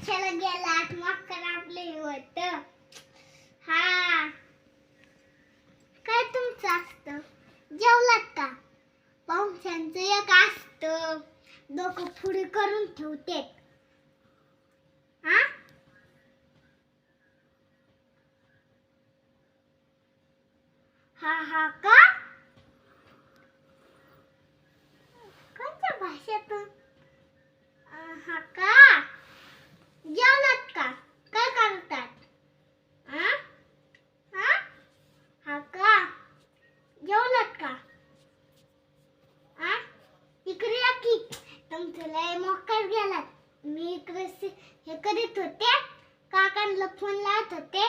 कशाला गेलात मग आपले होत हा काय तुमचं असतं जेवलात का पाहुण्यांचं एक असतं डोकं पुढे करून ठेवते हा हा हा का कोणत्या भाषेतून हा का जेवलात का काय करतात हा हा हा का जेवलात का हा इकडे या की तुमचं लय मोकार गेलात मी इकडे हे करीत होते काकांना फोन लावत होते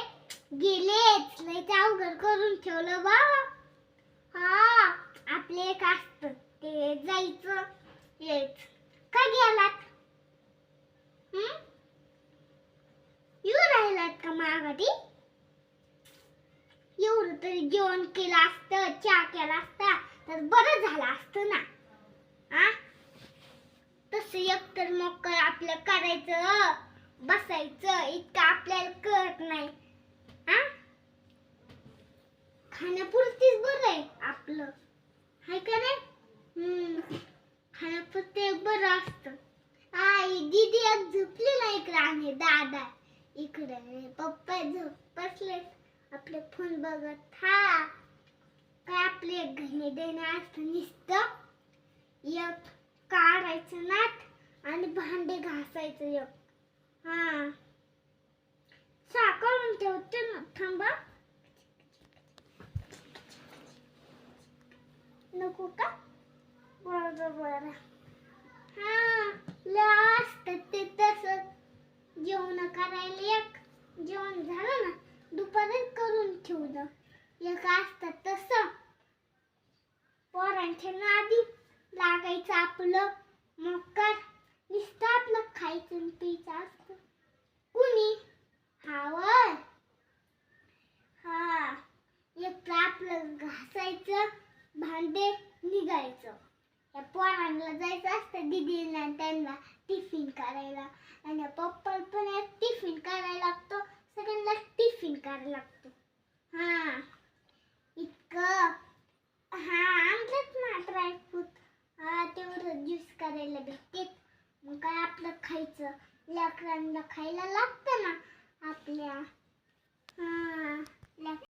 गेलेच लय अवघड करून ठेवलं बा हा आपले एक असतं ते जायचं येच का गेलात येऊ राहिलात का माघारी एवढं तरी जेवण केलं असतं चहा केला असता तर बरं झालं असतं ना आ तसं एकतर मग आपलं करायचं बसायचं इतकं आपल्याला कळत नाही आ खाण्यापुरतीच बरं आहे आपलं हाय का नाही खाण्यापुरतं एक बरं असतं आई दीदी एक झोपली ना इकडे आणि दादा इकडे पप्पा बसले आपले फोन बघत हा काय आपले घरी देणं असतं नुसतं एक काढायचं नात आणि भांडे घासायचं एक हा चहा करून ठेवते ना थांबा नको का बरं हा लास्ट ते तसं जेवण करायला एक जेवण झालं ना दुपारीच करून ठेवलं एक असतं तसं पोरांच्या नादी लागायचं आपलं मोकार नुसतं आपलं खायचं आणि प्यायचं असतं कुणी हावं हा एक आपलं घासायचं भांडे निघायचं या पोरांना जायचं असतं दीदीला त्यांना टिफिन करायला आणि पप्पा पण एक टिफिन करायला लागतो सगळ्यांना टिफिन करायला लागतो हा इतकं हा आणलंच ना ड्रायफ्रूट हा तेवढं ज्यूस करायला भेटते मग काय आपलं खायचं लेकरांना खायला लागतं ना आपल्या हा